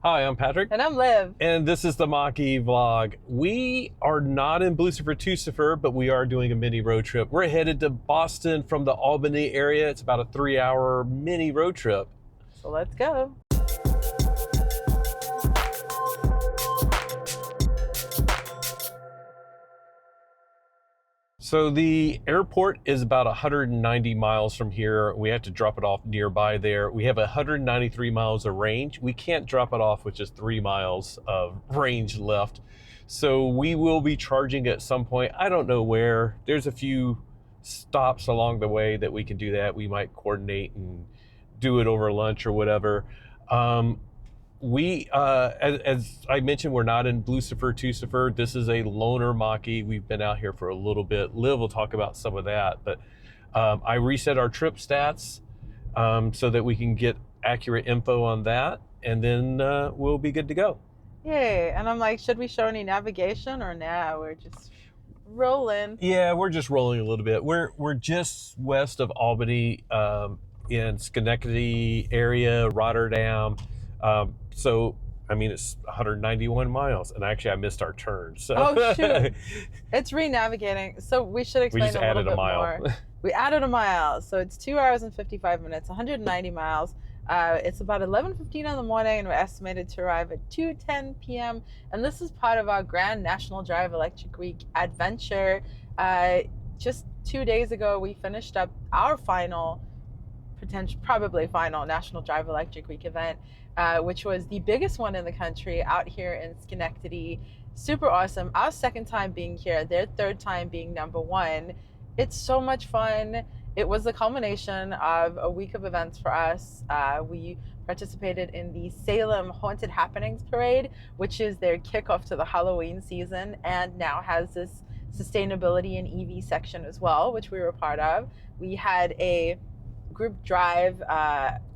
Hi, I'm Patrick. And I'm Liv. And this is the Mach-E vlog. We are not in Blucifer, Tucifer, but we are doing a mini road trip. We're headed to Boston from the Albany area. It's about a 3-hour mini road trip. So let's go. So the airport is about 190 miles from here. We have to drop it off nearby there. We have 193 miles of range. We can't drop it off with just 3 miles of range left. So we will be charging at some point. I don't know where. There's a few stops along the way that we can do that. We might coordinate and do it over lunch or whatever. As I mentioned, we're not in Blucifer, Tucifer. This is a loaner Mach-E. We've been out here for a little bit. Liv will talk about some of that, but I reset our trip stats so that we can get accurate info on that, and then we'll be good to go. Yay. And I'm like, should we show any navigation or nah, we're just rolling? Yeah, we're just rolling a little bit. We're just west of Albany in Schenectady area, Rotterdam. So, I mean, it's 191 miles, and actually I missed our turn. So. Oh, shoot. It's re-navigating. So we should explain we just a little added bit a mile. more. We added a mile. So it's 2 hours and 55 minutes, 190 miles. It's about 11:15 in the morning, and we're estimated to arrive at 2:10 p.m. And this is part of our Grand National Drive Electric Week adventure. Just 2 days ago, we finished up our probably final National Drive Electric Week event, which was the biggest one in the country out here in Schenectady. Super awesome. Our second time being here, their third time being number one. It's so much fun. It was the culmination of a week of events for us. We participated in the Salem Haunted Happenings Parade, which is their kickoff to the Halloween season, and now has this sustainability and EV section as well, which we were part of. We had a group drive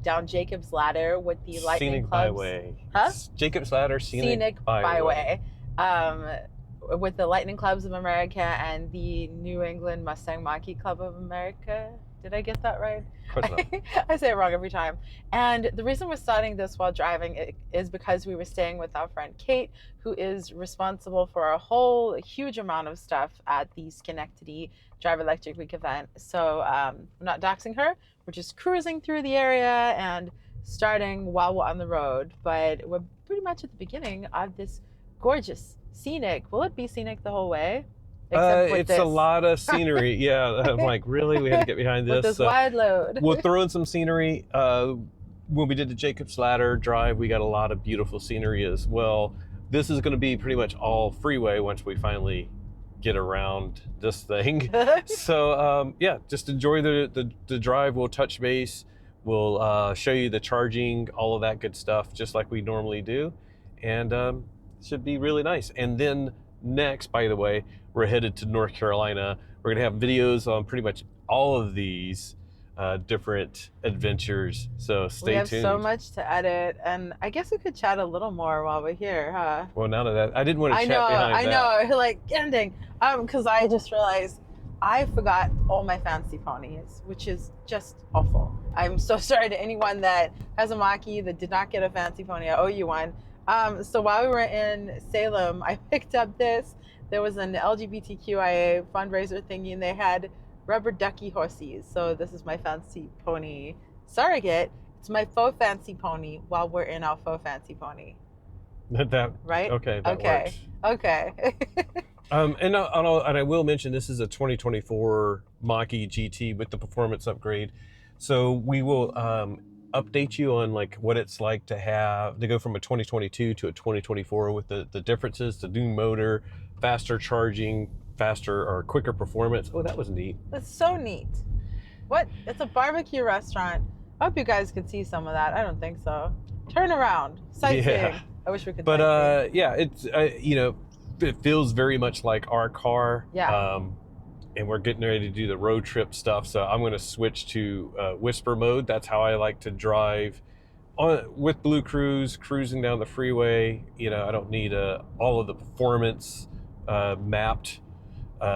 down Jacob's Ladder with the Lightning Scenic Clubs. Byway. Huh? Jacob's Ladder, Scenic Byway. With the Lightning Clubs of America and the New England Mustang Mach-E Club of America. Did I get that right? I say it wrong every time. And the reason we're starting this while driving is because we were staying with our friend Kate, who is responsible for a huge amount of stuff at the Schenectady Drive Electric Week event. So we're not doxing her. We're just cruising through the area and starting while we're on the road. But we're pretty much at the beginning of this gorgeous scenic. Will it be scenic the whole way? It's a lot of scenery. Yeah, I'm like, really? We had to get behind this. With this wide load. We'll throw in some scenery. When we did the Jacob's Ladder drive, we got a lot of beautiful scenery as well. This is going to be pretty much all freeway once we finally get around this thing. So yeah, just enjoy the drive. We'll touch base. We'll show you the charging, all of that good stuff, just like we normally do. And should be really nice. And then next, by the way, we're headed to North Carolina. We're gonna have videos on pretty much all of these different adventures. So stay tuned. We have so much to edit, and I guess we could chat a little more while we're here, huh? Well, none of that. I didn't want to chat behind that. I know, like ending. Because I just realized I forgot all my fancy ponies, which is just awful. I'm so sorry to anyone that has a Mach-E that did not get a fancy pony. I owe you one. So while we were in Salem, I picked up this. There was an LGBTQIA fundraiser thingy, and they had rubber ducky horses. So this is my fancy pony surrogate. It's my faux fancy pony while we're in our faux fancy pony. That right? Okay. That works. Okay. And I will mention this is a 2024 Mach-E GT with the performance upgrade. So we will update you on like what it's like to go from a 2022 to a 2024 with the differences, the new motor, faster charging, faster or quicker performance. Oh, that was neat. That's so neat. What? It's a barbecue restaurant. I hope you guys could see some of that. I don't think so. Turn around. Sightseeing. Yeah. I wish we could. But yeah, it's it feels very much like our car. Yeah. And we're getting ready to do the road trip stuff. So I'm going to switch to whisper mode. That's how I like to drive with Blue Cruise, cruising down the freeway. I don't need all of the performance mapped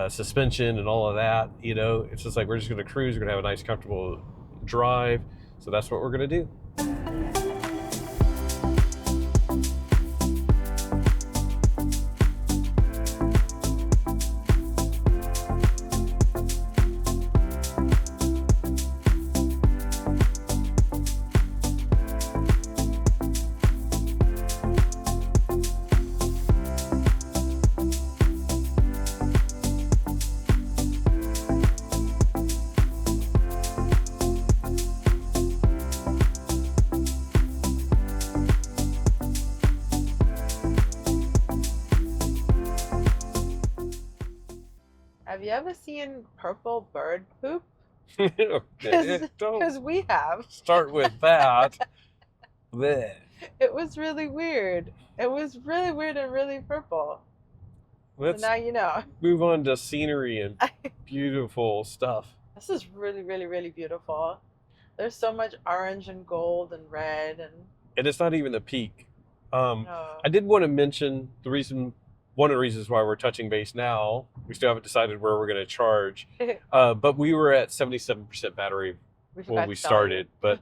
suspension and all of that. It's just like we're just going to cruise. We're going to have a nice, comfortable drive. So that's what we're going to do. Have you ever seen purple bird poop? Don't Because we have. start with that. Blech. It was really weird. It was really weird and really purple. So Let's now you know. move on to scenery and beautiful stuff. This is really, really, really beautiful. There's so much orange and gold and red and And it's not even the peak. oh. I did want to mention one of the reasons why we're touching base now. We still haven't decided where we're going to charge, but we were at 77% battery when we started. But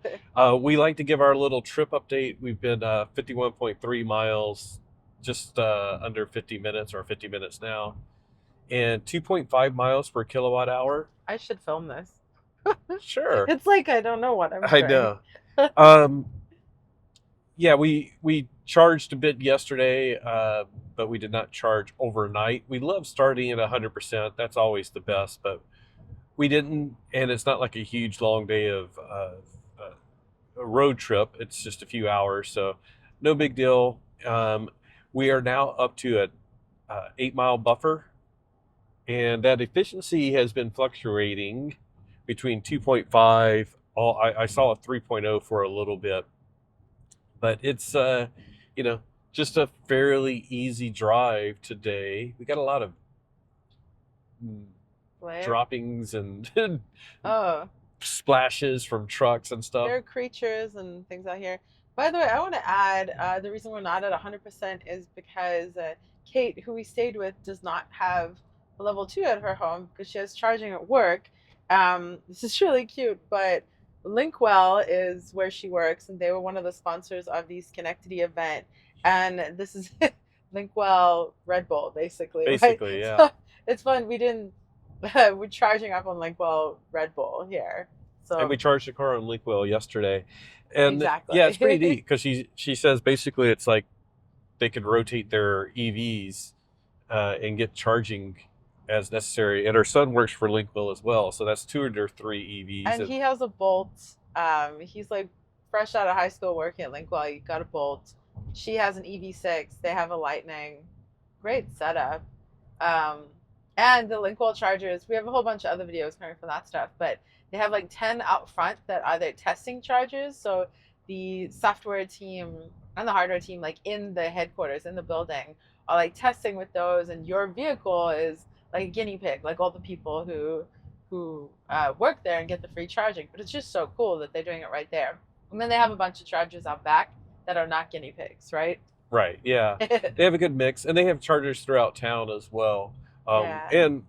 we like to give our little trip update. We've been 51.3 miles, just under 50 minutes or 50 minutes now, and 2.5 miles per kilowatt hour. I should film this. Sure. It's like I don't know what I'm I doing. know. Yeah, we charged a bit yesterday, but we did not charge overnight. We love starting at 100%. That's always the best, but we didn't, and it's not like a huge long day of a road trip. It's just a few hours, so no big deal. We are now up to a 8-mile buffer, and that efficiency has been fluctuating between 2.5. I saw a 3.0 for a little bit, but it's just a fairly easy drive today. We got a lot of droppings and splashes from trucks and stuff. There are creatures and things out here. By the way, I want to add the reason we're not at 100% is because Kate, who we stayed with, does not have a level 2 at her home because she has charging at work. This is really cute, but Linkwell is where she works, and they were one of the sponsors of the Schenectady event. And this is Linkwell Red Bull, basically. Basically, right? yeah. So it's fun. We're charging up on Linkwell Red Bull here. So and we charged the car on Linkwell yesterday. And exactly. Yeah, it's pretty neat because she says basically it's like they could rotate their EVs and get charging as necessary. And her son works for Linkwell as well, so that's 2 of their 3 EVs. And he has a Bolt. He's like fresh out of high school working at Linkwell. He got a Bolt. She has an EV6. They have a Lightning. Great setup. And the Linkwell chargers, we have a whole bunch of other videos coming from that stuff, but they have like 10 out front that are their testing chargers. So the software team and the hardware team, like in the headquarters, in the building, are like testing with those, and your vehicle is like a guinea pig, like all the people who work there and get the free charging. But it's just so cool that they're doing it right there. And then they have a bunch of chargers out back that are not guinea pigs, right? Right, yeah. They have a good mix, and they have chargers throughout town as well. And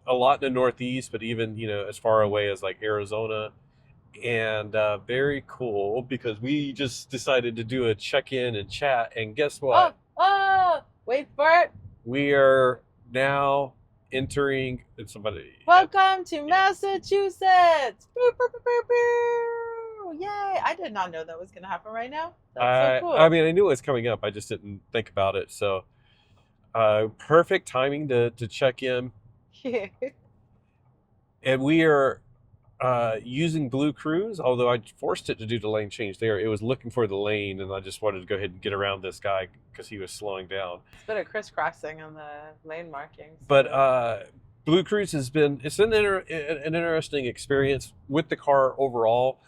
a lot in the Northeast, but even, as far away as like Arizona. And very cool because we just decided to do a check-in and chat. And guess what? Oh, wait for it. We are now entering Welcome to Massachusetts. Boo, boo, boo, boo, boo. Yay. I did not know that was going to happen right now. That's so cool. I mean, I knew it was coming up. I just didn't think about it. So perfect timing to check in. And we are using Blue Cruise, although I forced it to do the lane change there. It was looking for the lane, and I just wanted to go ahead and get around this guy because he was slowing down. It's a bit of crisscrossing on the lane markings. But Blue Cruise it's an interesting experience with the car overall.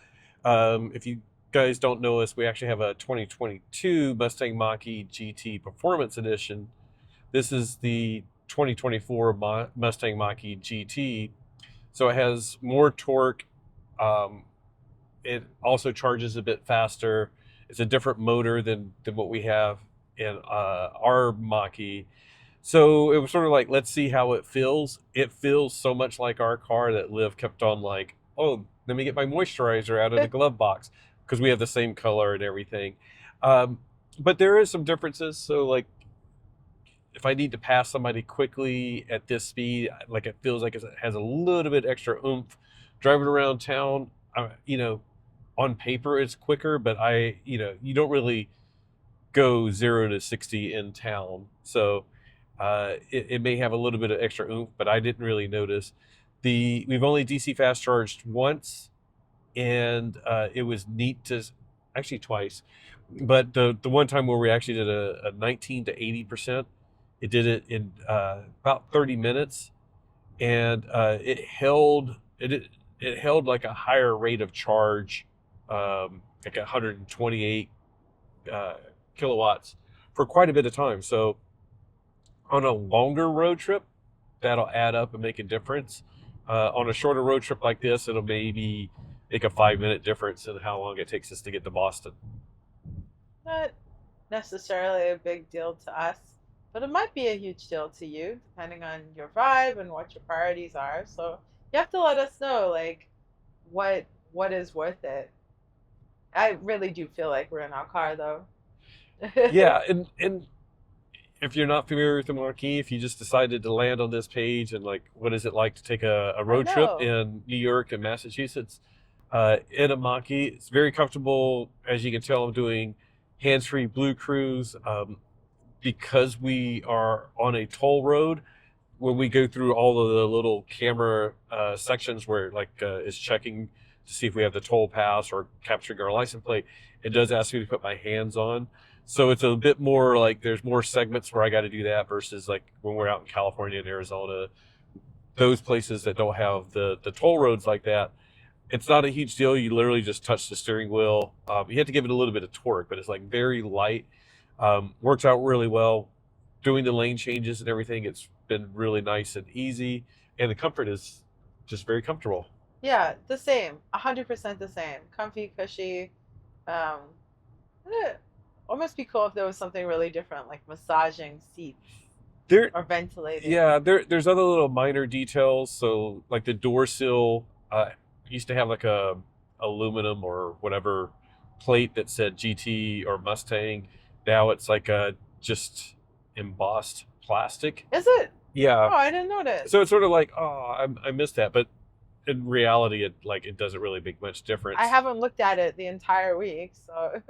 If you guys don't know us, we actually have a 2022 Mustang Mach-E GT Performance Edition. This is the 2024 Mustang Mach-E GT. So it has more torque. It also charges a bit faster. It's a different motor than what we have in our Mach-E. So it was sort of like, let's see how it feels. It feels so much like our car that Liv kept on like, oh, let me get my moisturizer out of the glove box because we have the same color and everything. But there is some differences. So like, if I need to pass somebody quickly at this speed, like it feels like it has a little bit extra oomph. Driving around town, on paper it's quicker, but you don't really go 0 to 60 in town. So it may have a little bit of extra oomph, but I didn't really notice. We've only DC fast charged once, and it was neat actually twice, but the one time where we actually did a 19 to 80%, it did it in about 30 minutes, and it held like a higher rate of charge, like 128 kilowatts for quite a bit of time. So on a longer road trip, that'll add up and make a difference. On a shorter road trip like this, it'll maybe make a 5-minute difference in how long it takes us to get to Boston. Not necessarily a big deal to us, but it might be a huge deal to you, depending on your vibe and what your priorities are. So you have to let us know, like, what is worth it. I really do feel like we're in our car, though. Yeah, and if you're not familiar with the Mach-E, if you just decided to land on this page and like, what is it like to take a road trip in New York and Massachusetts in a Mach-E? It's very comfortable. As you can tell, I'm doing hands-free Blue Cruise because we are on a toll road. When we go through all of the little camera sections where like it's checking to see if we have the toll pass or capturing our license plate, it does ask me to put my hands on. So it's a bit more like there's more segments where I got to do that versus like when we're out in California and Arizona, those places that don't have the toll roads like that. It's not a huge deal. You literally just touch the steering wheel. You have to give it a little bit of torque, but it's like very light. Works out really well. Doing the lane changes and everything, it's been really nice and easy. And the comfort is just very comfortable. Yeah, the same. 100% the same. Comfy, cushy. Um, it'd almost be cool if there was something really different, like massaging seats There, or ventilating. yeah, there's other little minor details. So like the door sill used to have like a aluminum or whatever plate that said GT or Mustang. Now it's like a just embossed plastic. Is it? Yeah. Oh, I didn't notice. So it's sort of like, oh, I missed that, but in reality, it doesn't really make much difference. I haven't looked at it the entire week, so.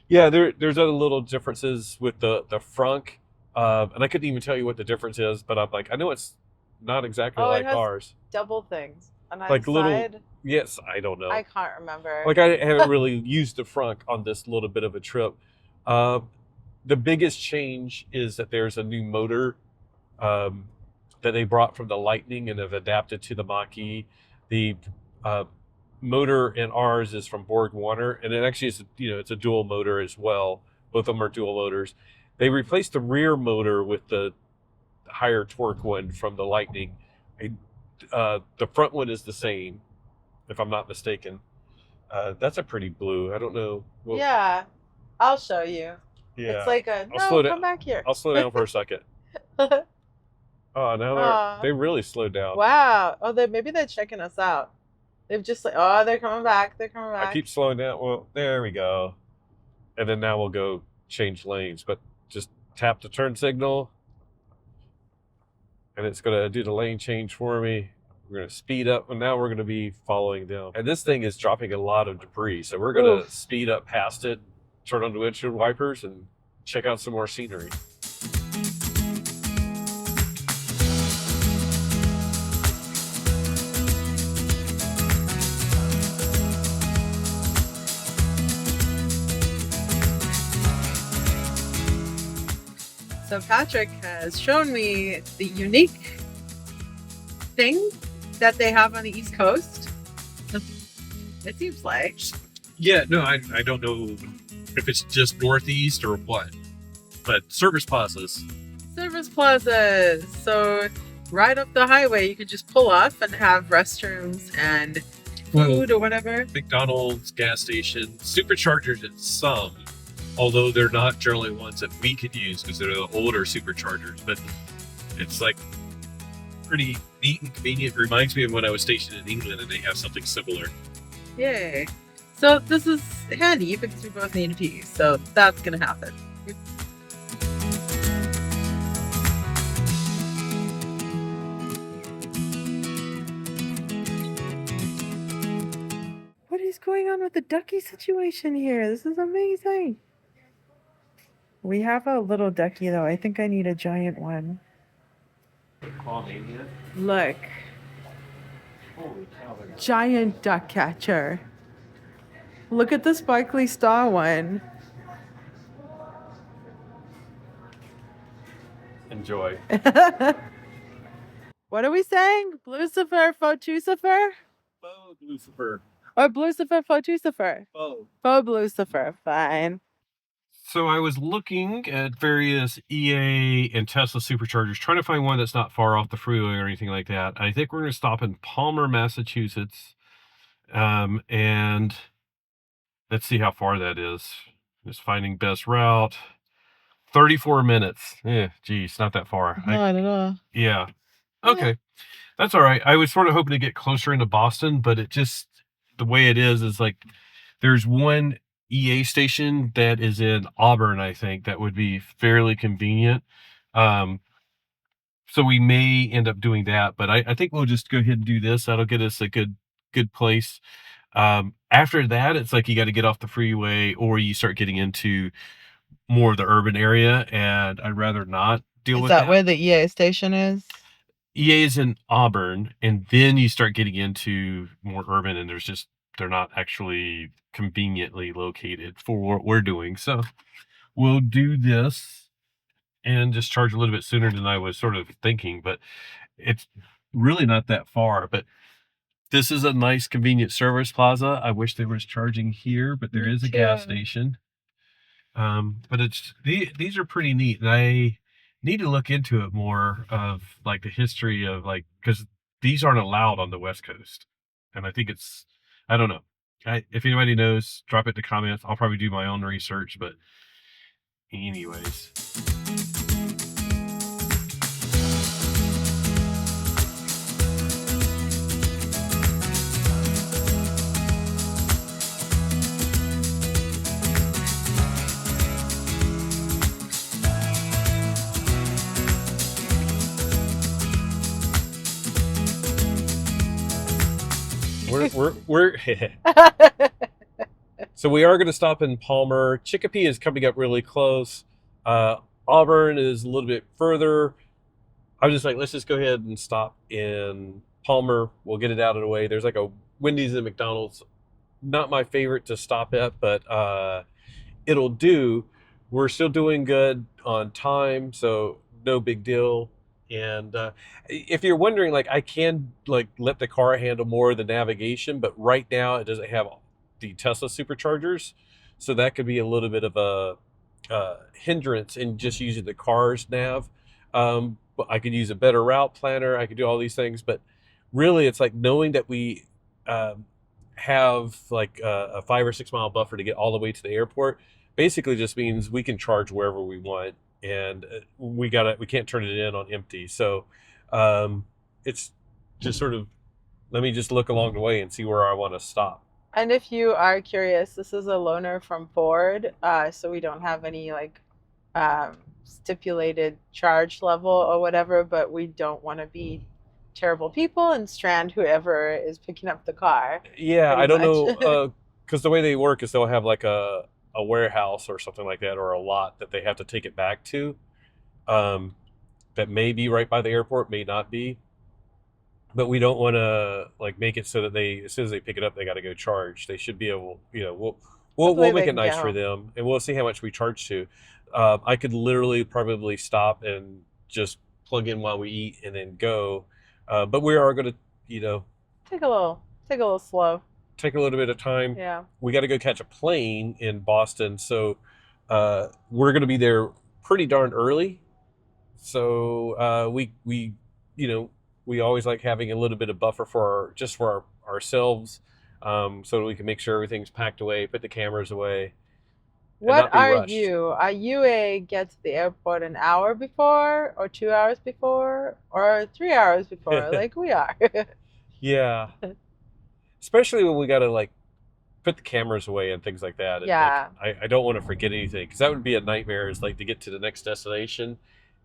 Yeah, there's other little differences with the frunk, and I couldn't even tell you what the difference is, but I'm like, I know it's not exactly Oh, like it has ours. double things on either Like little, side. yes, I don't know. I can't remember. Like I haven't really used the frunk on this little bit of a trip. The biggest change is that there's a new motor that they brought from the Lightning and have adapted to the Mach-E. The motor in ours is from Borg-Warner, and it actually is, it's a dual motor as well. Both of them are dual motors. They replaced the rear motor with the higher torque one from the Lightning. The front one is the same, if I'm not mistaken. That's a pretty blue. I don't know. Well, yeah, I'll show you. Yeah. It's like come back here. I'll slow down for a second. Oh, now they really slowed down. Wow. Oh, maybe they're checking us out. They've just like, oh, they're coming back. They're coming back. I keep slowing down. Well, there we go. And then now we'll go change lanes. But just tap the turn signal. And it's going to do the lane change for me. We're going to speed up. And now we're going to be following down. And this thing is dropping a lot of debris. So we're going to speed up past it, turn on the windshield wipers, and check out some more scenery. So Patrick has shown me the unique thing that they have on the East Coast. It seems like. Yeah, no, I don't know if it's just Northeast or what, but service plazas. Service plazas. So right up the highway, you could just pull off and have restrooms and food or whatever. McDonald's, gas stations, superchargers in some. Although they're not generally ones that we could use because they're the older superchargers, but it's like pretty neat and convenient. It reminds me of when I was stationed in England and they have something similar. Yay. So this is handy because we both need a pee, so that's going to happen. What is going on with the ducky situation here? This is amazing. We have a little ducky though. I think I need a giant one. Look. Holy cow. Giant duck catcher. Look at the sparkly star one. Enjoy. What are we saying? Lucifer, Photucifer? Faux Lucifer. Or Blucifer, Photucifer? Faux. Faux Lucifer, fine. So I was looking at various EA and Tesla Superchargers, trying to find one that's not far off the freeway or anything like that. I think we're going to stop in Palmer, Massachusetts. And let's see how far that is. Just finding best route. 34 minutes. Yeah, geez, not that far. Not at all. Yeah. Okay. That's all right. I was sort of hoping to get closer into Boston, but it just, the way it is like there's one EA station that is in Auburn, I think, that would be fairly convenient. So we may end up doing that, but I think we'll just go ahead and do this. That'll get us a good place. After that, it's like you got to get off the freeway or you start getting into more of the urban area, and I'd rather not deal with that. Is that where the EA station is? EA is in Auburn, and then you start getting into more urban, and they're not actually conveniently located for what we're doing. So we'll do this and just charge a little bit sooner than I was sort of thinking, but it's really not that far. But this is a nice convenient service plaza. I wish there was charging here, but there is a gas station. But these are pretty neat, and I need to look into it more of like the history of like, because these aren't allowed on the West Coast, and I think I don't know. If anybody knows, drop it in the comments. I'll probably do my own research, but anyways. We're So we are going to stop in Palmer. Chicopee is coming up really close. Auburn is a little bit further. I was just like, let's just go ahead and stop in Palmer. We'll get it out of the way. There's like a Wendy's and McDonald's. Not my favorite to stop at, but it'll do. We're still doing good on time, so no big deal. And if you're wondering, like, I can like let the car handle more of the navigation, but right now it doesn't have the Tesla Superchargers, so that could be a little bit of a hindrance in just using the car's nav. But I could use a better route planner. I could do all these things, but really, it's like knowing that we have like a 5 or 6 mile buffer to get all the way to the airport. Basically, just means we can charge wherever we want. And we can't turn it in on empty. So it's just sort of, let me just look along the way and see where I want to stop. And if you are curious, this is a loaner from Ford, so we don't have any like stipulated charge level or whatever, but we don't want to be terrible people and strand whoever is picking up the car. Yeah, I don't know, because the way they work is they'll have like a warehouse or something like that, or a lot that they have to take it back to, that may be right by the airport, may not be, but we don't want to like make it so that as soon as they pick it up, they got to go charge. They should be able, we'll make it nice for them, and we'll see how much we charge to. I could literally probably stop and just plug in while we eat and then go, but we are going to, take a little slow. Take a little bit of time. Yeah. We got to go catch a plane in Boston, so we're going to be there pretty darn early. So we always like having a little bit of buffer for ourselves, so that we can make sure everything's packed away, put the cameras away. What are you? Are you get to the airport an hour before, or 2 hours before, or 3 hours before, like we are? Yeah. Especially when we got to like put the cameras away and things like that. And, yeah. like, I don't want to forget anything, because that would be a nightmare, is like to get to the next destination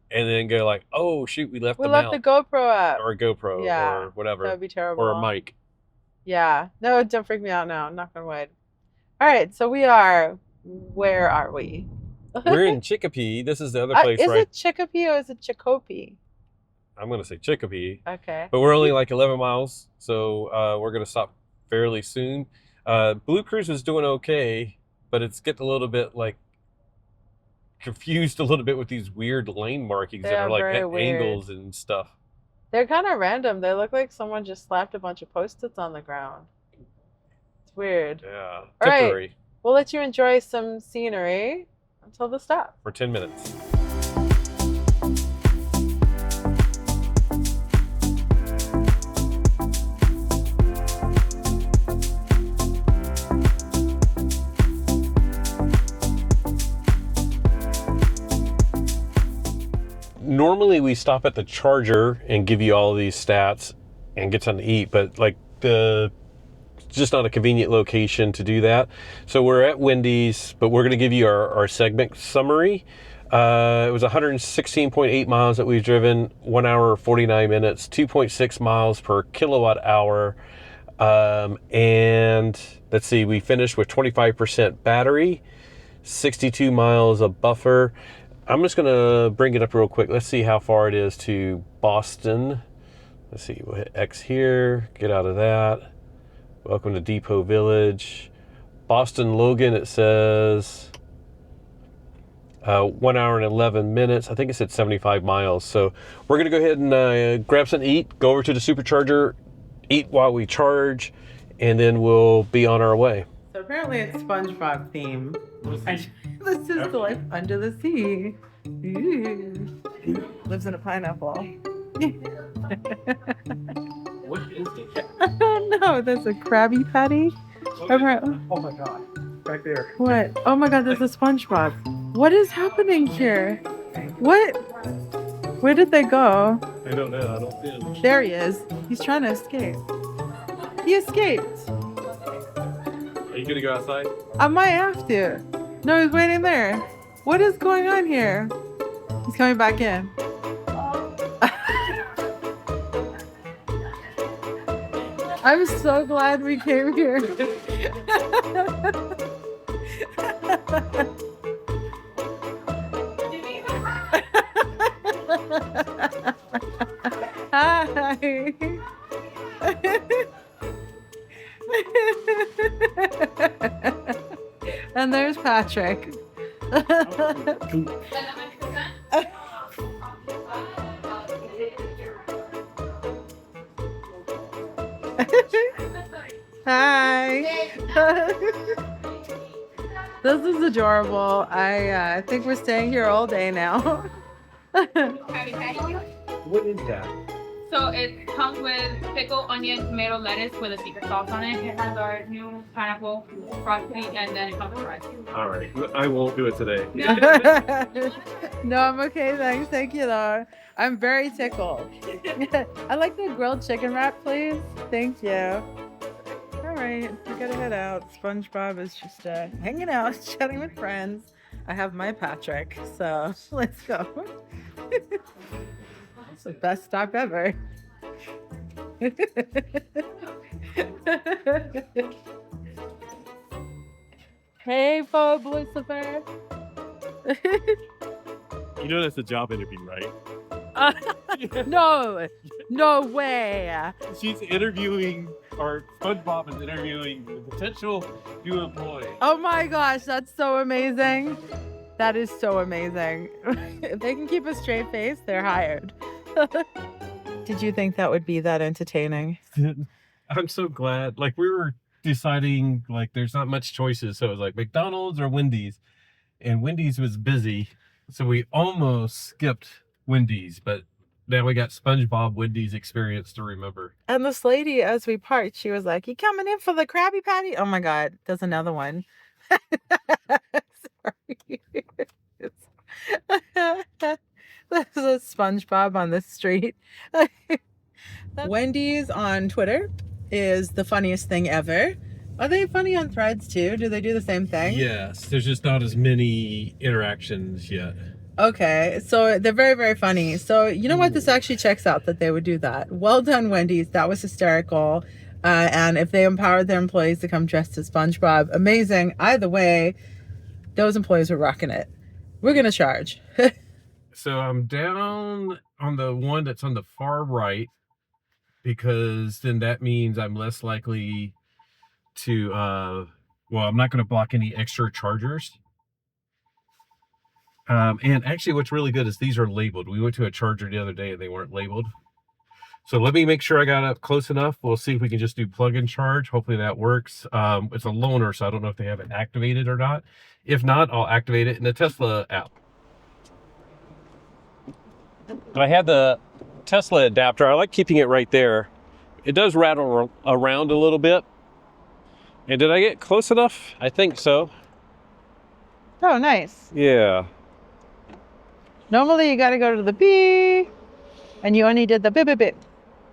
and then go like, oh shoot, we left the GoPro up. Or a GoPro, yeah, or whatever. That would be terrible. Or a mic. Yeah. No, don't freak me out now. Knock on wood. All right. So where are we? We're in Chicopee. This is the other place, right? Is it Chicopee or is it Chicopee? I'm going to say Chicopee. Okay. But we're only like 11 miles, so we're going to stop fairly soon. Blue Cruise is doing okay, but it's getting a little bit like confused a little bit with these weird lane markings that are like at angles and stuff. They're kind of random. They look like someone just slapped a bunch of Post-its on the ground. It's weird. Yeah. All right. Temporary. We'll let you enjoy some scenery until the stop. For 10 minutes. Normally we stop at the charger and give you all these stats and get something to eat, but like just not a convenient location to do that. So we're at Wendy's, but we're going to give you our segment summary. It was 116.8 miles that we've driven, 1 hour 49 minutes, 2.6 miles per kilowatt hour. And let's see, we finished with 25% battery, 62 miles of buffer. I'm just going to bring it up real quick. Let's see how far it is to Boston. Let's see, we'll hit X here, get out of that. Welcome to Depot Village. Boston Logan, it says 1 hour and 11 minutes. I think it said 75 miles. So we're going to go ahead and grab something to eat, go over to the Supercharger, eat while we charge, and then we'll be on our way. So apparently it's SpongeBob theme. This is the life under the sea. Ooh. Lives in a pineapple. What is it? I don't know. There's a Krabby Patty. Oh my god. Back there. What? Oh my god, there's a SpongeBob. What is happening here? What? Where did they go? I don't know. I don't see him. There he is. He's trying to escape. He escaped. Are you gonna go outside? I might have to. No, he's waiting there. What is going on here? He's coming back in. I'm so glad we came here. Hi. And there's Patrick. Hi. This is adorable. I think we're staying here all day now. What is that? So it comes with pickle, onion, tomato, lettuce with a secret sauce on it. It has our new pineapple frosting, and then it comes with rice. All right. I won't do it today. No, I'm okay. Thanks. Thank you, though. I'm very tickled. I like the grilled chicken wrap, please. Thank you. All right, we gotta head out. SpongeBob is just hanging out, chatting with friends. I have my Patrick, so let's go. It's the best stop ever. Hey, Phobe Lucifer. You know that's a job interview, right? No way. She's interviewing, or SpongeBob is interviewing the potential new employee. Oh my gosh, that's so amazing. That is so amazing. If they can keep a straight face, they're hired. Did you think that would be that entertaining? I'm so glad. Like, we were deciding, like, there's not much choices. So it was like McDonald's or Wendy's. And Wendy's was busy. So we almost skipped Wendy's. But now we got SpongeBob Wendy's experience to remember. And this lady, as we parked, she was like, "You coming in for the Krabby Patty?" Oh my God, there's another one. Sorry. There's a SpongeBob on the street. Wendy's on Twitter is the funniest thing ever. Are they funny on Threads too? Do they do the same thing? Yes, there's just not as many interactions yet. Okay, so they're very, very funny. So you know what? This actually checks out that they would do that. Well done, Wendy's. That was hysterical. And if they empowered their employees to come dressed as SpongeBob, amazing. Either way, those employees were rocking it. We're going to charge. So I'm down on the one that's on the far right, because then that means I'm less likely to, well, I'm not going to block any extra chargers. And actually what's really good is these are labeled. We went to a charger the other day and they weren't labeled. So let me make sure I got up close enough. We'll see if we can just do plug and charge. Hopefully that works. It's a loaner, so I don't know if they have it activated or not. If not, I'll activate it in the Tesla app. I had the Tesla adapter. I like keeping it right there. It does rattle around a little bit. And did I get close enough? I think so. Oh, nice. Yeah. Normally you got to go to the beep, and you only did the beep, beep, beep.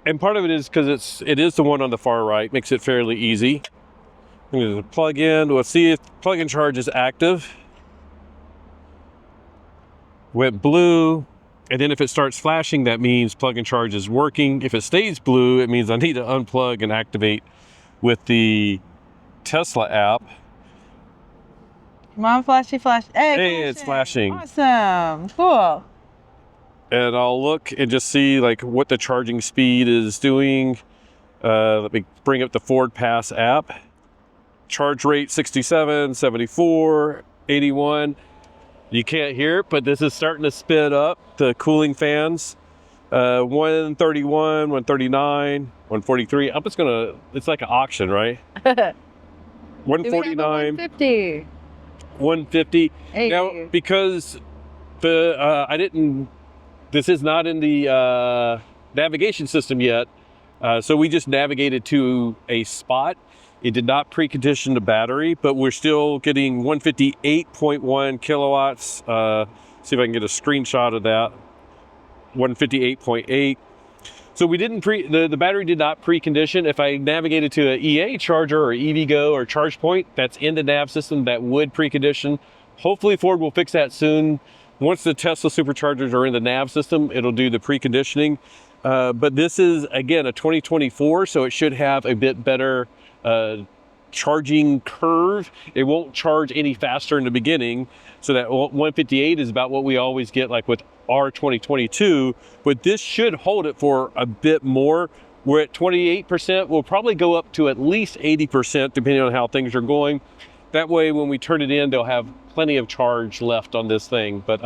And part of it is because it is the one on the far right, makes it fairly easy. I'm going to plug in. We'll see if plug and charge is active. Went blue. And then if it starts flashing, that means plug and charge is working. If it stays blue, it means I need to unplug and activate with the Tesla app. Come on, flashy, flash. Hey, it's flashing. Awesome. Cool. And I'll look and just see like what the charging speed is doing. Let me bring up the Ford Pass app. Charge rate 67, 74, 81. You can't hear it, but this is starting to spin up. The cooling fans, 131, 139, 143. I'm just gonna, it's like an auction, right? 149, 150. 150. Hey. Now, because this is not in the navigation system yet, so we just navigated to a spot. It did not precondition the battery, but we're still getting 158.1 kilowatts. See if I can get a screenshot of that. 158.8. So we didn't the battery did not precondition. If I navigated to an EA charger or EVgo or ChargePoint that's in the nav system, that would precondition. Hopefully Ford will fix that soon. Once the Tesla Superchargers are in the nav system, it'll do the preconditioning. But this is, again, a 2024, so it should have a bit better charging curve. It won't charge any faster in the beginning. So that 158 is about what we always get like with our 2022, but this should hold it for a bit more. We're at 28%. We'll probably go up to at least 80% depending on how things are going. That way, when we turn it in, they'll have plenty of charge left on this thing. But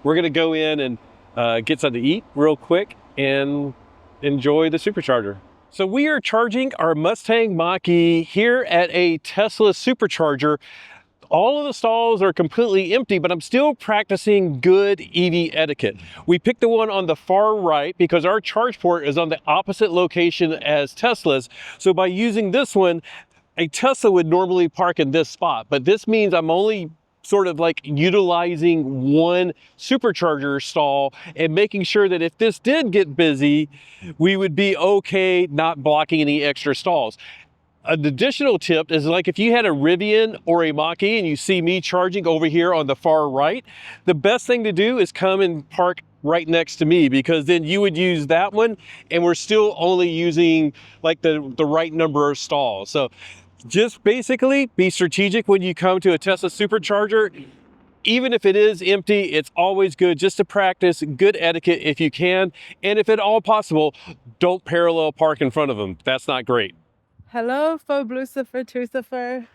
we're gonna go in and get something to eat real quick and enjoy the Supercharger. So we are charging our Mustang Mach-E here at a Tesla Supercharger. All of the stalls are completely empty, but I'm still practicing good EV etiquette. We picked the one on the far right because our charge port is on the opposite location as Tesla's. So by using this one, a Tesla would normally park in this spot, but this means I'm only sort of like utilizing one Supercharger stall and making sure that if this did get busy, we would be okay not blocking any extra stalls. An additional tip is like if you had a Rivian or a Mach-E and you see me charging over here on the far right, the best thing to do is come and park right next to me, because then you would use that one and we're still only using like the right number of stalls. So just basically be strategic when you come to a Tesla Supercharger. Even if it is empty, it's always good just to practice good etiquette if you can. And if at all possible, don't parallel park in front of them. That's not great. Hello, faux Lucifer, Tucifer.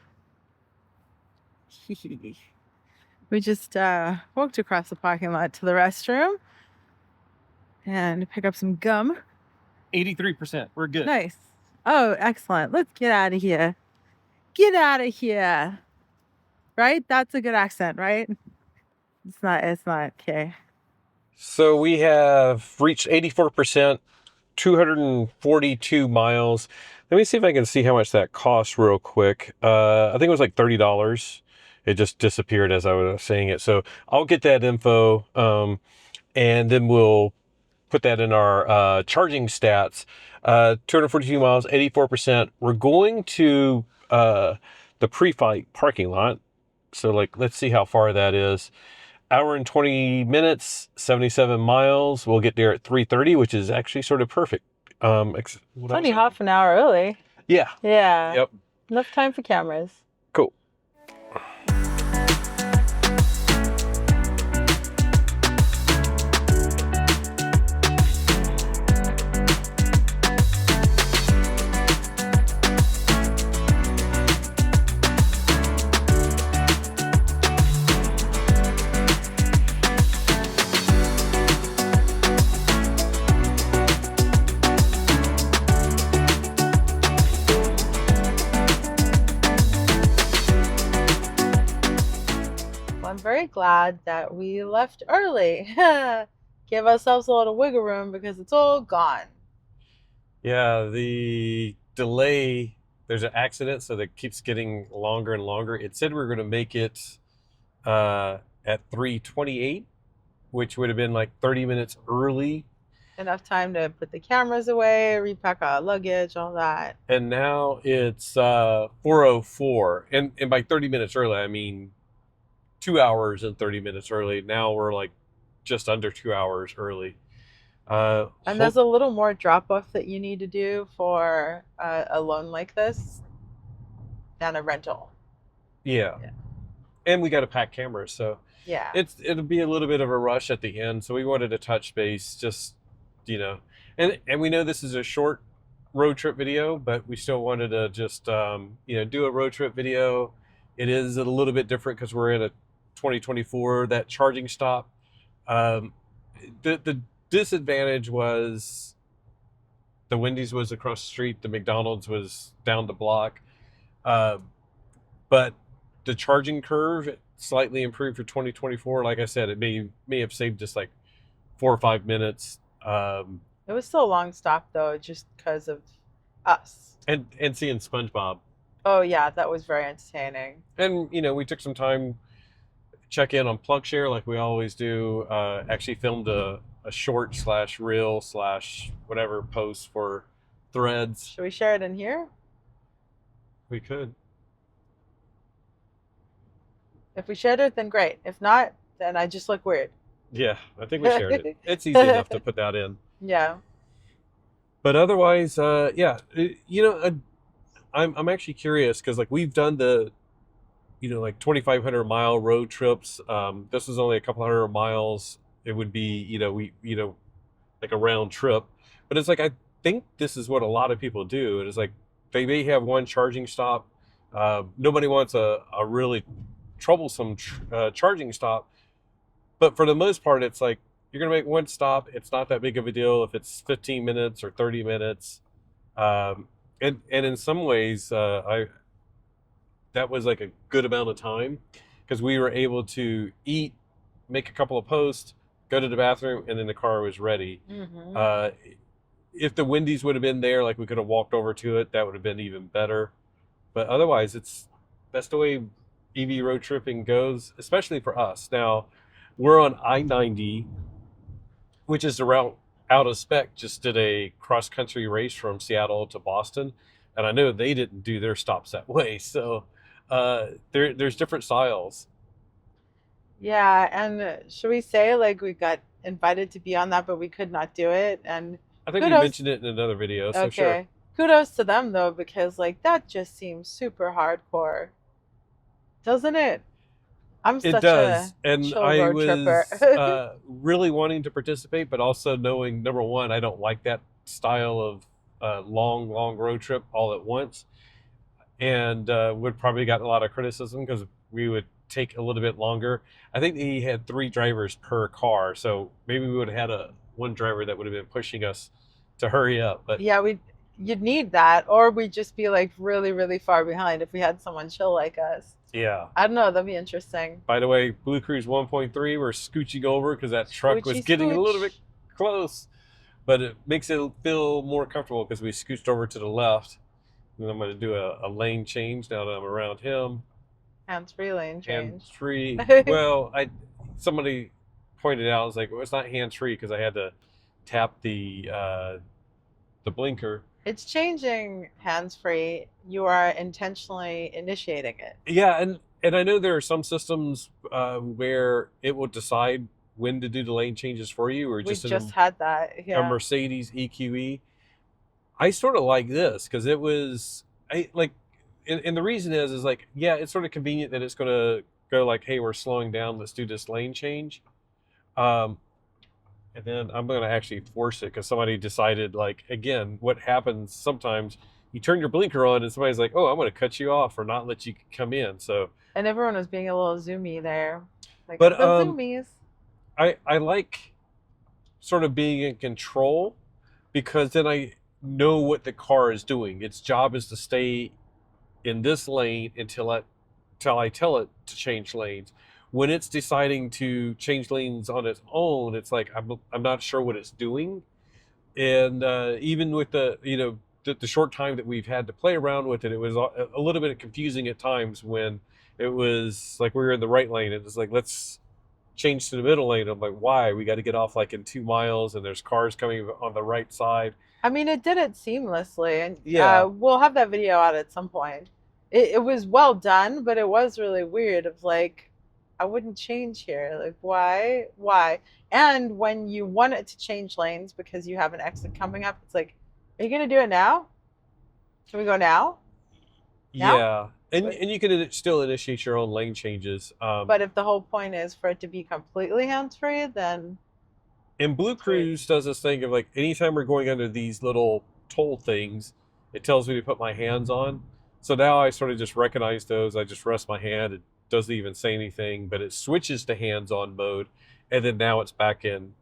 We just walked across the parking lot to the restroom and pick up some gum. 83%. We're good. Nice. Oh, excellent. Let's get out of here. Get out of here. Right? That's a good accent, right? It's not, okay. So we have reached 84%, 242 miles. Let me see if I can see how much that costs real quick. I think it was like $30. It just disappeared as I was saying it. So I'll get that info and then we'll put that in our charging stats. 242 miles, 84%. We're going to the pre-flight parking lot. So like, let's see how far that is. Hour and 20 minutes, 77 miles. We'll get there at 3:30, which is actually sort of perfect. Only half an hour early. Yeah. Yeah. Yep. Enough time for cameras. Cool. glad that we left early. Give ourselves a little wiggle room because it's all gone. Yeah, the delay, there's an accident, so that keeps getting longer and longer. It said we were going to make it at 3:28, which would have been like 30 minutes early. Enough time to put the cameras away, repack our luggage, all that. And now it's 4:04. And by 30 minutes early, I mean 2 hours and 30 minutes early. Now we're like just under 2 hours early. And there's a little more drop off that you need to do for a loan like this than a rental. Yeah. And we got to pack cameras, so yeah, it'll be a little bit of a rush at the end. So we wanted to touch base, just and we know this is a short road trip video, but we still wanted to just do a road trip video. It is a little bit different because we're in a 2024. That charging stop, the disadvantage was the Wendy's was across the street, the McDonald's was down the block, but the charging curve slightly improved for 2024. Like I said, it may have saved us like 4 or 5 minutes. It was still a long stop though, just because of us. And seeing Spongebob. Oh yeah, that was very entertaining. And we took some time check in on PlugShare like we always do. Actually filmed a short / reel / whatever post for Threads. Should we share it in here? We could. If we shared it, then great. If not, then I just look weird. Yeah, I think we shared it. It's easy enough to put that in. Yeah. But otherwise, I'm actually curious because like we've done the, like 2,500 mile road trips. This was only a couple hundred miles. It would be, like a round trip. But it's like I think this is what a lot of people do. It is like they may have one charging stop. Nobody wants a really troublesome charging stop. But for the most part, it's like you're going to make one stop. It's not that big of a deal if it's 15 minutes or 30 minutes. And in some ways, that was like a good amount of time because we were able to eat, make a couple of posts, go to the bathroom, and then the car was ready. Mm-hmm. If the Wendy's would have been there, like we could have walked over to it, that would have been even better. But otherwise, that's the way EV road tripping goes, especially for us. Now, we're on I-90, which is the route out of spec. Just did a cross-country race from Seattle to Boston, and I know they didn't do their stops that way. So there's different styles. Yeah, and should we say like we got invited to be on that, but we could not do it? And I think we mentioned it in another video, so okay. Sure. Kudos to them though, because like that just seems super hardcore, doesn't it? I'm such a chill road tripper. Really wanting to participate, but also knowing, number one, I don't like that style of long road trip all at once, and would probably got a lot of criticism because we would take a little bit longer. I think he had 3 drivers per car, so maybe we would have had one driver that would have been pushing us to hurry up. But yeah, you'd need that, or we'd just be like really, really far behind if we had someone chill like us. Yeah. I don't know. That'd be interesting. By the way, Blue Cruise 1.3, we're scooching over because that truck was getting a little bit close, but it makes it feel more comfortable because we scooched over to the left. And I'm going to do a lane change now that I'm around him. Hands-free lane change. Hands-free. Well, somebody pointed out, I was like, well, it's not hands-free because I had to tap the blinker. It's changing hands-free. You are intentionally initiating it. Yeah, and I know there are some systems where it will decide when to do the lane changes for you, or just had that. Yeah. A Mercedes EQE. I sort of like this because it was and the reason is like, yeah, it's sort of convenient that it's going to go like, hey, we're slowing down, let's do this lane change. And then I'm going to actually force it because somebody decided, like, again, what happens sometimes, you turn your blinker on and somebody's like, oh, I'm going to cut you off or not let you come in. So. And everyone was being a little zoomy there. Like, but the zoomies. I like sort of being in control because then I know what the car is doing. Its job is to stay in this lane until I tell it to change lanes. when it's deciding to change lanes on its own, it's like I'm not sure what it's doing. And even with the the short time that we've had to play around with it, it was a little bit confusing at times when it was like we were in the right lane. It was like, let's change to the middle lane. I'm like, why? We got to get off like in 2 miles, and there's cars coming on the right side. I mean, it did it seamlessly, and Yeah. we'll have that video out at some point. It was well done, but it was really weird. Of like, I wouldn't change here. Like, why? Why? And when you want it to change lanes because you have an exit coming up, it's like, are you gonna do it now? Can we go now? Now? Yeah. And you can still initiate your own lane changes. But if the whole point is for it to be completely hands-free, then And Blue Cruise does this thing of like, anytime we're going under these little toll things, it tells me to put my hands on. So now I sort of just recognize those. I just rest my hand. It doesn't even say anything, but it switches to hands-on mode. And then now it's back in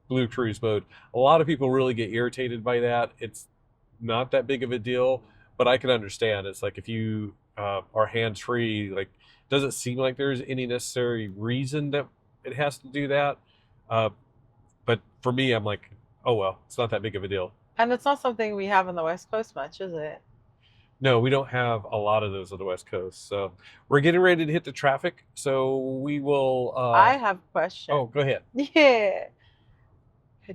Blue Cruise mode. A lot of people really get irritated by that. It's not that big of a deal, but I can understand. It's like if you are hands-free, like, doesn't seem like there's any necessary reason that it has to do that. But for me, I'm like, oh, well, it's not that big of a deal. and it's not something we have on the West Coast much, is it? No, we don't have a lot of those on the West Coast. So we're getting ready to hit the traffic. So we will. I have a question. Oh, go ahead. Yeah.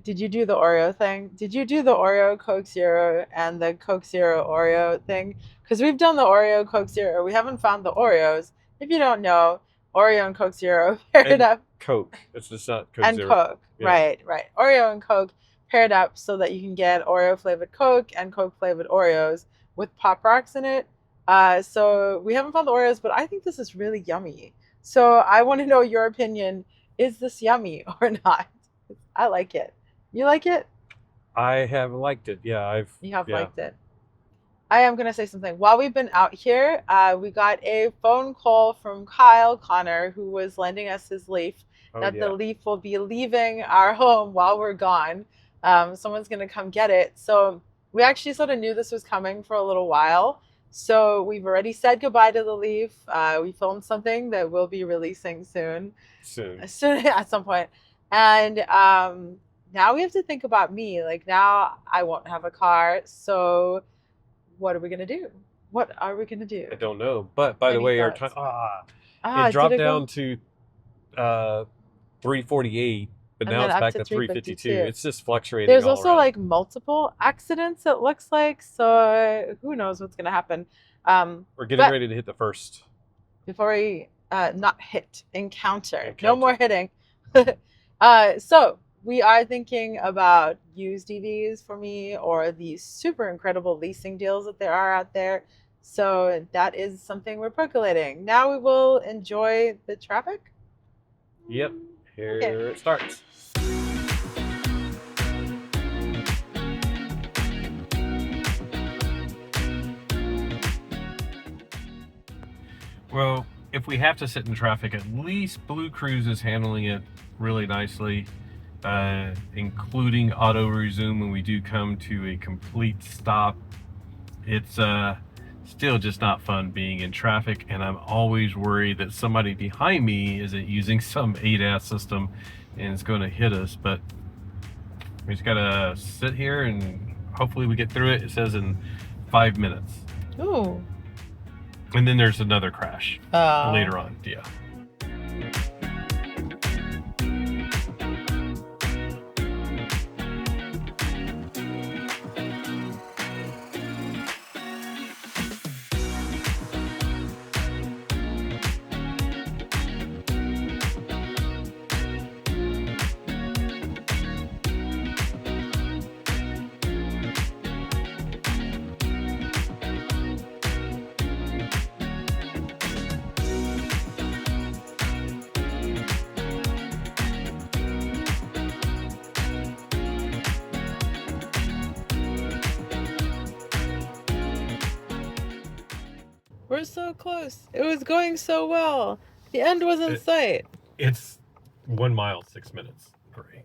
Did you do the Oreo thing? Did you do the Oreo Coke Zero and the Coke Zero Oreo thing? Because we've done the Oreo Coke Zero. We haven't found the Oreos. If you don't know, Oreo and Coke Zero paired And up. Coke. It's just not Coke And Zero. Coke. Yeah. Right. Oreo and Coke paired up so that you can get Oreo flavored Coke and Coke flavored Oreos with Pop Rocks in it. So we haven't found the Oreos, but I think this is really yummy. So I want to know your opinion. Is this yummy or not? I like it. You like it? I have liked it. Yeah, You have yeah. liked it. I am going to say something. While we've been out here, we got a phone call from Kyle Connor, who was lending us his Leaf, Oh, that yeah. the Leaf will be leaving our home while we're gone. Someone's going to come get it. So we actually sort of knew this was coming for a little while. So we've already said goodbye to the Leaf. We filmed something that we'll be releasing soon at some point. And now we have to think about me. Like, now I won't have a car. So what are we going to do? What are we going to do? I don't know. But by the Any way, our thoughts? time it dropped down to 348, but And now then it's up back to to 352. 352. It's just fluctuating. There's all also around. like multiple accidents, it looks like. So who knows what's going to happen. We're getting but- ready to hit the first. Before we not hit, encounter. No Encounter. more hitting. So we are thinking about used EVs for me, or these super incredible leasing deals that there are out there. So that is something we're percolating. Now we will enjoy the traffic. Yep. Here Okay. it starts. Well, if we have to sit in traffic, at least Blue Cruise is handling it really nicely, including auto resume when we do come to a complete stop. It's still just not fun being in traffic, and I'm always worried that somebody behind me isn't using some ADAS system and it's going to hit us. But we just gotta sit here and hopefully we get through it. It says in 5 minutes. Ooh. And then there's another crash later on. Yeah. We're so close. It was going so well. The end was in sight. It's 1 mile, 6 minutes. Great.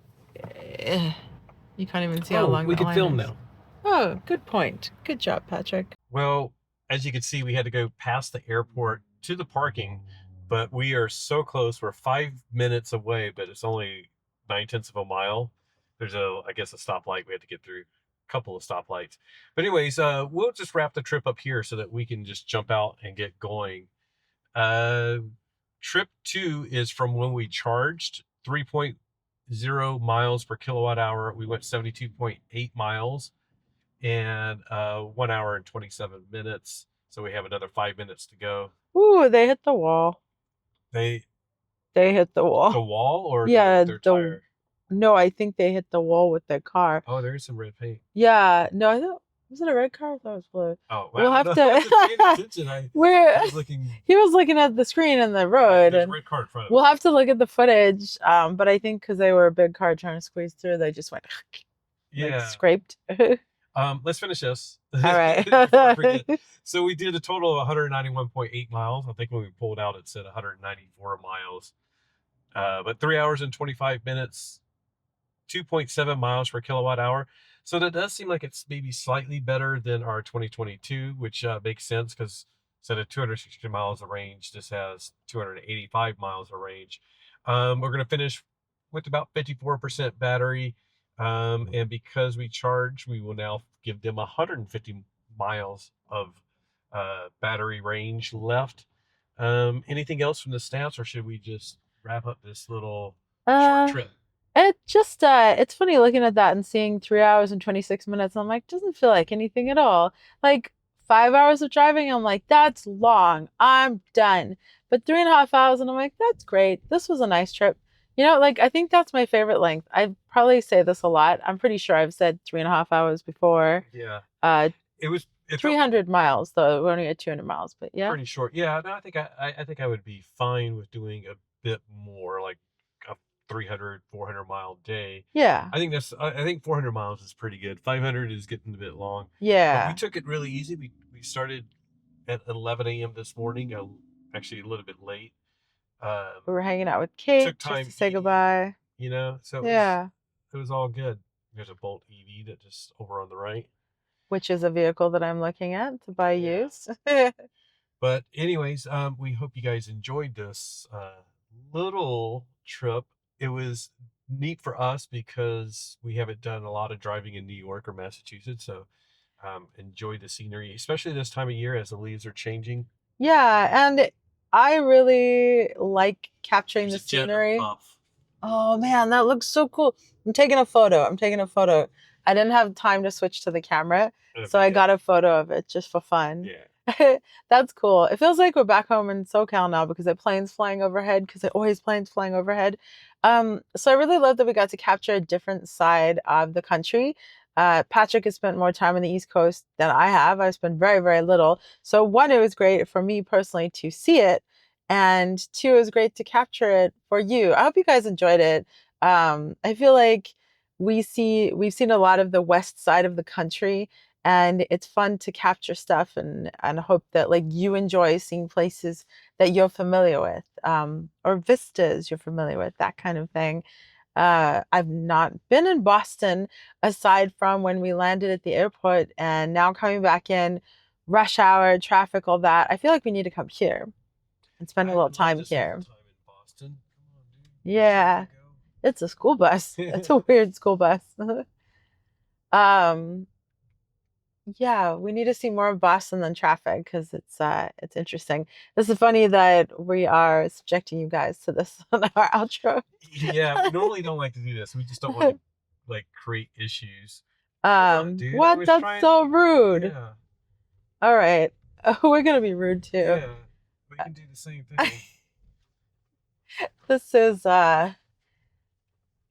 You can't even see how long we the can line film is. now. Oh, good point. Good job, Patrick. Well, as you can see, we had to go past the airport to the parking. but we are so close. We're 5 minutes away, but it's only 9/10 of a mile. There's I guess a stoplight. We had to get through a couple of stoplights. But anyways, we'll just wrap the trip up here so that we can just jump out and get going. Uh, Trip 2 is from when we charged 3.0 miles per kilowatt hour. We went 72.8 miles and 1 hour and 27 minutes. So we have another 5 minutes to go. Ooh, they hit the wall. They hit the wall. The wall or yeah, their tire? No, I think they hit the wall with their car. Oh, there is some red paint. Yeah, no, I thought, was it a red car? I thought it was blue. Oh, we'll have to. I was looking. He was looking at the screen in the road, There's and a red car in front of we'll have to look at the footage. But I think because they were a big car trying to squeeze through, they just went like, scraped. Let's finish this. All right. So we did a total of 191.8 miles. I think when we pulled out, it said 194 miles. But 3 hours and 25 minutes, 2.7 miles per kilowatt hour. So that does seem like it's maybe slightly better than our 2022, which makes sense because instead of 260 miles of range, this has 285 miles of range. We're going to finish with about 54% battery. And because we charge, we will now give them 150 miles of battery range left. Anything else from the stats, or should we just wrap up this little short trip? It just it's funny looking at that and seeing 3 hours and 26 minutes. I'm like, doesn't feel like anything at all. Like 5 hours of driving, I'm like, that's long. I'm done. But 3.5 hours, and I'm like, that's great. This was a nice trip. You know, like I think that's my favorite length. I probably say this a lot. I'm pretty sure I've said 3.5 hours before. Yeah. It 300 miles though. We're only at 200 miles, but yeah. Pretty short. Yeah. No, I think I would be fine with doing a bit more, like a 300, 400 mile day. Yeah. I think 400 miles is pretty good. 500 is getting a bit long. Yeah. But we took it really easy. We started at 11 a.m. this morning. Actually a little bit late. We were hanging out with Kate took time just to say goodbye. You know, so it was all good. There's a Bolt EV that just over on the right, which is a vehicle that I'm looking at to buy used. But anyways, we hope you guys enjoyed this little trip. It was neat for us because we haven't done a lot of driving in New York or Massachusetts, so enjoy the scenery, especially this time of year as the leaves are changing. Yeah, and I really like capturing the scenery. Oh man, that looks so cool. I'm taking a photo. I didn't have time to switch to the camera, so I got a photo of it just for fun. Yeah. That's cool. It feels like we're back home in SoCal now because the planes flying overhead, because there are always planes flying overhead. So I really love that we got to capture a different side of the country. Patrick has spent more time on the East Coast than I have. I've spent very, very little. So one, it was great for me personally to see it. And two, it was great to capture it for you. I hope you guys enjoyed it. I feel like we've seen a lot of the west side of the country, and it's fun to capture stuff and hope that like you enjoy seeing places that you're familiar with, or vistas you're familiar with, that kind of thing. I've not been in Boston aside from when we landed at the airport, and now coming back in, rush hour, traffic, all that. I feel like we need to come here and spend a little time here. Yeah, it's a school bus. It's a weird school bus. Yeah, we need to see more of Boston than traffic because it's interesting. This is funny that we are subjecting you guys to this on our outro. Yeah, we normally don't like to do this. We just don't want to like create issues. What? That's so rude. Yeah. All right, we're gonna be rude too. Yeah, we can do the same thing. This is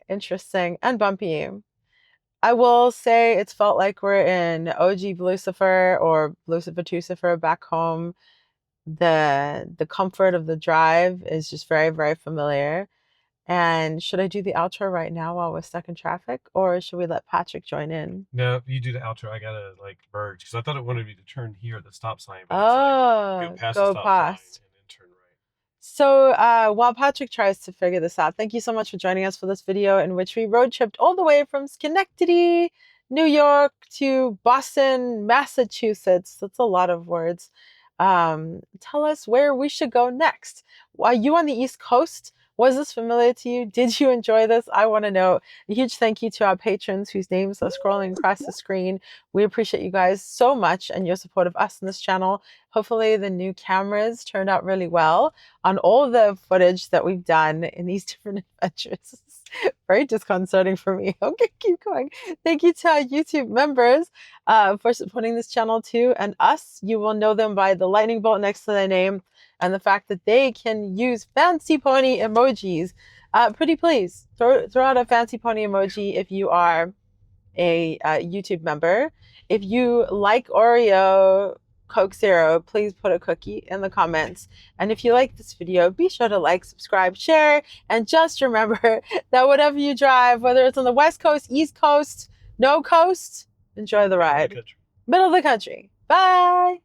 interesting and bumpy. I will say it's felt like we're in OG Lucifer or Lucifer Tucifer back home. The comfort of the drive is just very, very familiar. And should I do the outro right now while we're stuck in traffic, or should we let Patrick join in? No, you do the outro. I gotta like merge because I thought it wanted me to turn here at the stop sign. But it's like, go past. And then turn right. So while Patrick tries to figure this out, thank you so much for joining us for this video in which we road tripped all the way from Schenectady, New York to Boston, Massachusetts. That's a lot of words. Tell us where we should go next. Are you on the East Coast? Was this familiar to you? Did you enjoy this? I want to know. A huge thank you to our patrons whose names are scrolling across the screen. We appreciate you guys so much and your support of us in this channel. Hopefully the new cameras turned out really well on all the footage that we've done in these different adventures. Very disconcerting for me. Okay, keep going. Thank you to our YouTube members for supporting this channel too, and us. You will know them by the lightning bolt next to their name and the fact that they can use fancy pony emojis. Pretty please throw out a fancy pony emoji if you are a YouTube member. If you like Oreo Coke Zero, please put a cookie in the comments. And if you like this video, be sure to like, subscribe, share, and just remember that whatever you drive, whether it's on the West Coast, East Coast, no coast, enjoy the ride. Middle of the country. Bye.